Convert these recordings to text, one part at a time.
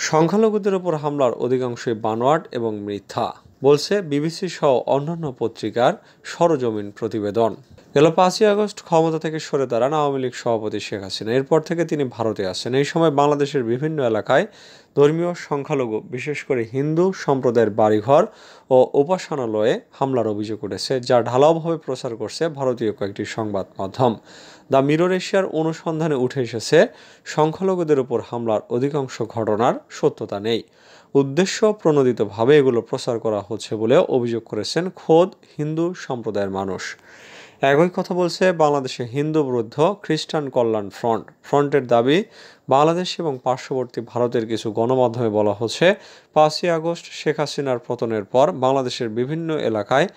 সংখ্যালঘুদের ওপর হামলার অধিকাংশই বানোয়াট এবং মিথ্যা, বলছে বিবিসি সহ অন্যান্য পত্রিকার সরজমিন প্রতিবেদন। গেল 5ই আগস্ট ক্ষমতা থেকে সরে দাঁড়ান আওয়ামী লীগ সভাপতি শেখ হাসিনা। এরপর থেকে তিনি ভারতে আসেন। এই সময় বাংলাদেশের বিভিন্ন এলাকায় ধর্মীয় সংখ্যালঘু, বিশেষ করে হিন্দু সম্প্রদায়ের বাড়িঘর ও উপাসনালয়ে হামলার অভিযোগ উঠেছে, যা ঢালাওভাবে প্রচার করছে ভারতীয় কয়েকটি সংবাদ মাধ্যম। দ্য মিরর এশিয়ার অনুসন্ধানে উঠে এসেছে, সংখ্যালঘুদের উপর হামলার অধিকাংশ ঘটনার সত্যতা নেই। উদ্দেশ্য প্রণোদিতভাবে এগুলো প্রচার করা হচ্ছে বলে অভিযোগ করেছেন খোদ হিন্দু সম্প্রদায়ের মানুষ। একই কথা বলছে বাংলাদেশে হিন্দু বিরুদ্ধ খ্রিস্টান কল্যাণ ফ্রন্টের দাবি। বাংলাদেশ এবং পার্শ্ববর্তী ভারতের কিছু গণমাধ্যমে বলা হচ্ছে, 5ই আগস্ট শেখ হাসিনার পতনের পর বাংলাদেশের বিভিন্ন এলাকায়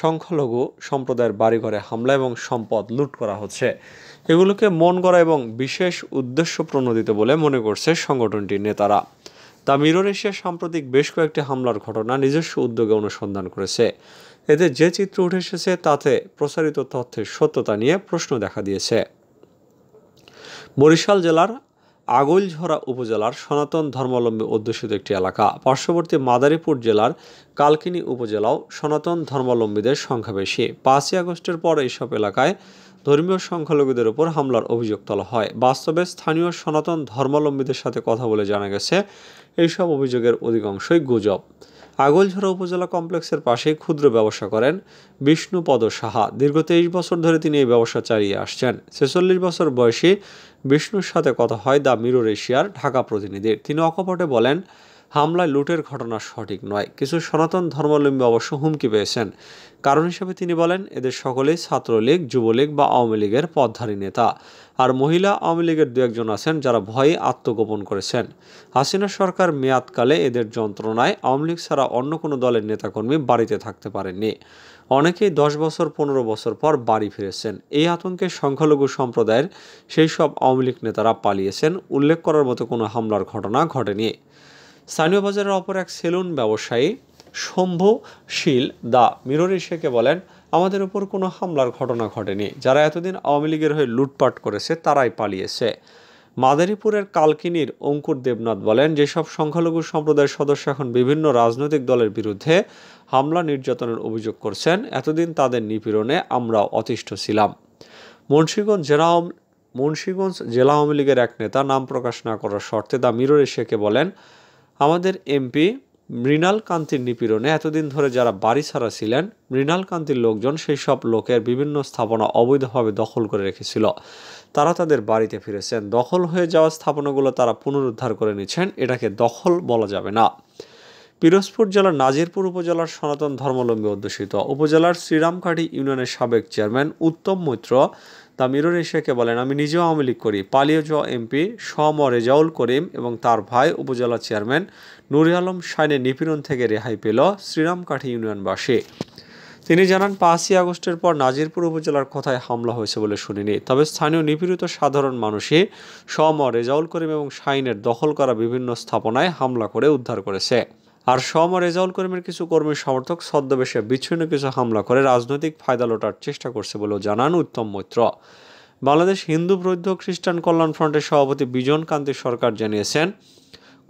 সংখ্যালঘু সম্প্রদায়ের বাড়িঘরে হামলা এবং সম্পদ লুট করা হচ্ছে। এগুলোকে মন গড়া এবং বিশেষ উদ্দেশ্য প্রণোদিত বলে মনে করছে সংগঠনটির নেতারা। দ্য মিরর এশিয়া সাম্প্রতিক বেশ কয়েকটি হামলার ঘটনা নিজস্ব উদ্যোগে অনুসন্ধান করেছে। এতে যে চিত্র উঠে এসেছে তাতে প্রচারিত তথ্যের সত্যতা নিয়ে প্রশ্ন দেখা দিয়েছে। বরিশাল জেলার আগৈলঝরা উপজেলার সনাতন ধর্মাবলম্বী অধ্যুষিত একটি এলাকা। পার্শ্ববর্তী মাদারীপুর জেলার কালকিনি উপজেলাও সনাতন ধর্মাবলম্বীদের সংখ্যা বেশি। 5ই আগস্টের পর এইসব এলাকায় ধর্মীয় সংখ্যালঘুদের উপর হামলার অভিযোগ তোলা হয়। বাস্তবে স্থানীয় সনাতন ধর্মাবলম্বীদের সাথে কথা বলে জানা গেছে, এইসব অভিযোগের অধিকাংশই গুজব। আগৈলঝরা উপজেলা কমপ্লেক্সের পাশেই ক্ষুদ্র ব্যবসা করেন বিষ্ণুপদ সাহা। দীর্ঘ 23 বছর ধরে তিনি এই ব্যবসা চালিয়ে আসছেন। 46 বছর বয়সী বিষ্ণুর সাথে কথা হয় দ্য মিরর এশিয়ার ঢাকা প্রতিনিধির। তিনি অকপটে বলেন, হামলায় লুটের ঘটনা সঠিক নয়। কিছু সনাতন ধর্মাবলম্বী অবশ্য হুমকি পেয়েছেন। কারণ হিসেবে তিনি বলেন, এদের সকলেই ছাত্রলীগ, যুবলীগ বা আওয়ামী লীগের পদধারী নেতা। আর মহিলা আওয়ামী লীগের 2-1 আছেন যারা ভয়ে আত্মগোপন করেছেন। হাসিনা সরকার মেয়াদকালে এদের যন্ত্রণায় আওয়ামী লীগ ছাড়া অন্য কোনো দলের নেতাকর্মী বাড়িতে থাকতে পারেননি। অনেকেই 10 বছর 15 বছর পর বাড়ি ফিরেছেন। এই আতঙ্কে সংখ্যালঘু সম্প্রদায়ের সেই সব আওয়ামী লীগ নেতারা পালিয়েছেন। উল্লেখ করার মতো কোনো হামলার ঘটনা ঘটেনি। স্থানীয় বাজারের অপর এক সেলুন ব্যবসায়ী শম্ভু শীল দ্য মিরর এশিয়াকে বলেন, আমাদের উপর কোনো হামলার ঘটনা ঘটেনি। যারা এতদিন আওয়ামী লীগের হয়ে লুটপাট করেছে তারাই পালিয়েছে। মাদারীপুরের কালকিনির অঙ্কুর দেবনাথ বলেন, যেসব সংখ্যালঘু সম্প্রদায়ের সদস্য এখন বিভিন্ন রাজনৈতিক দলের বিরুদ্ধে হামলা নির্যাতনের অভিযোগ করছেন, এতদিন তাদের নিপীড়নে আমরা অতিষ্ঠ ছিলাম। মুন্সিগঞ্জ জেলা আওয়ামী লীগের এক নেতা নাম প্রকাশ না করার শর্তে দ্য মিরর এশিয়াকে বলেন, আমাদের এমপি মৃণাল কান্তির নিপীড়নে এতদিন ধরে যারা বাড়ি ছাড়া ছিলেন, মৃণাল কান্তির লোকজন সেই সব লোকের বিভিন্ন স্থাপনা অবৈধভাবে দখল করে রেখেছিল। তারা তাদের বাড়িতে ফিরেছেন। দখল হয়ে যাওয়া স্থাপনাগুলো তারা পুনরুদ্ধার করে নিচ্ছেন। এটাকে দখল বলা যাবে না। পিরোজপুর জেলার নাজিরপুর উপজেলার সনাতন ধর্মাবলম্বী অধ্যুষিত উপজেলার শ্রীরামকাঠি ইউনিয়নের সাবেক chairman Uttam Moitra the Mirror এশিয়াকে বলেন, আমি নিজেও আওয়ামী লীগ করি। পালিয়ে যাওয়া এমপি সম রেজাউল করিম এবং তার ভাই উপজেলা চেয়ারম্যান নুরে আলম শাইনের নিপীড়ন থেকে রেহাই পেল শ্রীরামকাঠি ইউনিয়নবাসী। তিনি জানান, 5ই আগস্টের পর নাজিরপুর উপজেলার কোথায় হামলা হয়েছে বলে শুনিনি। তবে স্থানীয় নিপীড়িত সাধারণ মানুষই সম রেজাউল করিম এবং শাইনের দখল করা বিভিন্ন স্থাপনায় হামলা করে উদ্ধার করেছে। আর সম রেজাউল করিমের কিছু কর্মী সমর্থক ছদ্মবেশে বিচ্ছিন্ন কিছু হামলা করে রাজনৈতিক ফায়দা লোটার চেষ্টা করছে বলেও জানান উত্তম মৈত্র। বাংলাদেশ হিন্দু বৌদ্ধ খ্রিস্টান কল্যাণ ফ্রন্টের সভাপতি বিজন কান্তি সরকার জানিয়েছেন,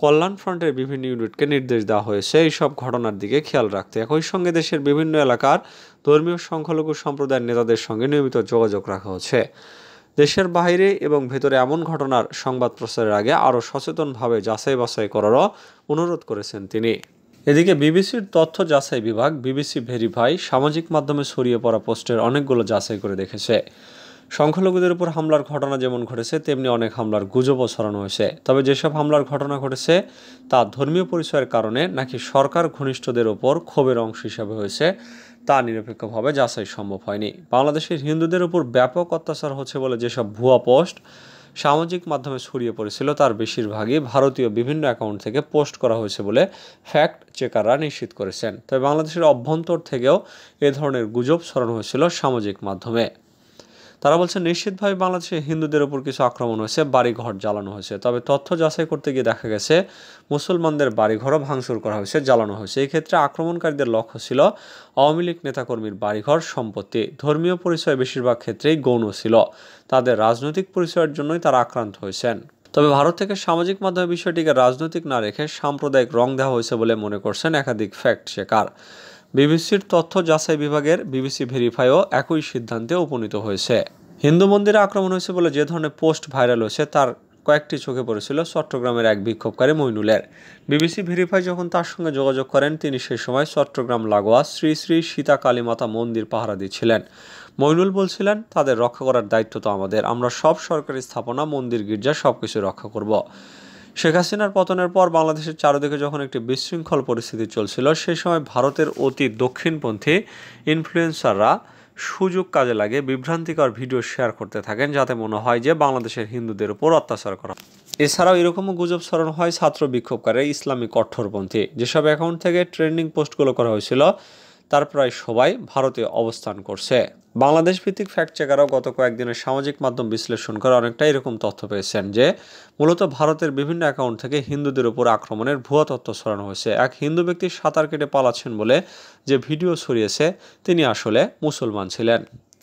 কল্যাণ ফ্রন্টের বিভিন্ন ইউনিটকে নির্দেশ দেওয়া হয়েছে এইসব ঘটনার দিকে খেয়াল রাখতে। একই সঙ্গে দেশের বিভিন্ন এলাকার ধর্মীয় সংখ্যালঘু সম্প্রদায়ের নেতাদের সঙ্গে নিয়মিত যোগাযোগ রাখা হচ্ছে। দেশের বাইরে এবং ভেতরে এমন ঘটনার সংবাদ প্রচারের আগে আরও সচেতনভাবে যাচাই বাছাই করারও অনুরোধ করেছেন তিনি। এদিকে বিবিসির তথ্য যাচাই বিভাগ বিবিসি ভেরিফাই সামাজিক মাধ্যমে ছড়িয়ে পড়া পোস্টের অনেকগুলো যাচাই করে দেখেছে। সংখ্যালঘুদের উপর হামলার ঘটনা যেমন ঘটেছে, তেমনি অনেক হামলার গুজবও ছড়ানো হয়েছে। তবে যেসব হামলার ঘটনা ঘটেছে তা ধর্মীয় পরিচয়ের কারণে নাকি সরকার ঘনিষ্ঠদের ওপর ক্ষোভের অংশ হিসাবে হয়েছে, তা নিরপেক্ষভাবে যাচাই সম্ভব হয়নি। বাংলাদেশের হিন্দুদের উপর ব্যাপক অত্যাচার হচ্ছে বলে যেসব ভুয়া পোস্ট সামাজিক মাধ্যমে ছড়িয়ে পড়েছিল, তার বেশিরভাগই ভারতীয় বিভিন্ন অ্যাকাউন্ট থেকে পোস্ট করা হয়েছে বলে ফ্যাক্ট চেকাররা নিশ্চিত করেছেন। তবে বাংলাদেশের অভ্যন্তর থেকেও এ ধরনের গুজব ছড়ানো হয়েছিল সামাজিক মাধ্যমে। তারা বলছেন, নিশ্চিতভাবে বাংলাদেশে হিন্দুদের উপর কিছু আক্রমণ হয়েছে, বাড়িঘর জ্বালানো হয়েছে। তবে তথ্য যাচাই করতে গিয়ে দেখা গেছে মুসলমানদের বাড়িঘরও ভাঙচুর করা হয়েছে, জ্বালানো হয়েছে। এই ক্ষেত্রে আক্রমণকারীদের লক্ষ্য ছিল আওয়ামী লীগ নেতাকর্মীর বাড়িঘর, সম্পত্তি। ধর্মীয় পরিচয় বেশিরভাগ ক্ষেত্রেই গৌণ ছিল। তাদের রাজনৈতিক পরিচয়ের জন্যই তারা আক্রান্ত হয়েছেন। তবে ভারত থেকে সামাজিক মাধ্যমে বিষয়টিকে রাজনৈতিক না রেখে সাম্প্রদায়িক রং দেওয়া হয়েছে বলে মনে করছেন একাধিক ফ্যাক্ট চেকার। বিবিসির তথ্য যাচাই বিভাগের বিবিসি ভেরিফাইও একই সিদ্ধান্তে উপনীত হয়েছে। হিন্দু মন্দিরে আক্রমণ হয়েছে বলে যে ধরনের পোস্ট ভাইরাল হয়েছে তার কয়েকটি চোখে পড়েছিল চট্টগ্রামের এক বিক্ষোভকারী মইনুলের। বিবিসি ভেরিফাই যখন তার সঙ্গে যোগাযোগ করেন, তিনি সেই সময় চট্টগ্রাম লাগোয়া শ্রী শ্রী সীতা কালীমাতা মন্দির পাহারা দিচ্ছিলেন। মইনুল বলছিলেন, তাদের রক্ষা করার দায়িত্ব তো আমাদের, আমরা সব সরকারি স্থাপনা, মন্দির, গির্জা সবকিছু রক্ষা করব। শেখ হাসিনার পতনের পর বাংলাদেশের চারদিকে যখন একটি বিশৃঙ্খল পরিস্থিতি চলছিল, সেই সময় ভারতের অতি দক্ষিণপন্থী ইনফ্লুয়েন্সাররা সুযোগ কাজে লাগে বিভ্রান্তিকর ভিডিও শেয়ার করতে থাকেন, যাতে মনে হয় যে বাংলাদেশের হিন্দুদের উপর অত্যাচার করা। এছাড়াও এরকমও গুজব ছড়ানো হয় ছাত্র বিক্ষোভকারী ইসলামী কট্টরপন্থী। যেসব অ্যাকাউন্ট থেকে ট্রেন্ডিং পোস্টগুলো করা হয়েছিল তার প্রায় সবাই ভারতে অবস্থান করছে। বাংলাদেশ ভিত্তিক ফ্যাক্ট চেকাররাও গত কয়েকদিনের সামাজিক মাধ্যম বিশ্লেষণ করে অনেকটা এরকম তথ্য পেয়েছেন যে মূলত ভারতের বিভিন্ন অ্যাকাউন্ট থেকে হিন্দুদের উপর আক্রমণের ভুয়া তথ্য ছড়ানো হয়েছে। এক হিন্দু ব্যক্তি সাঁতার কেটে পালাচ্ছেন বলে যে ভিডিও ছড়িয়েছে, তিনি আসলে মুসলমান ছিলেন।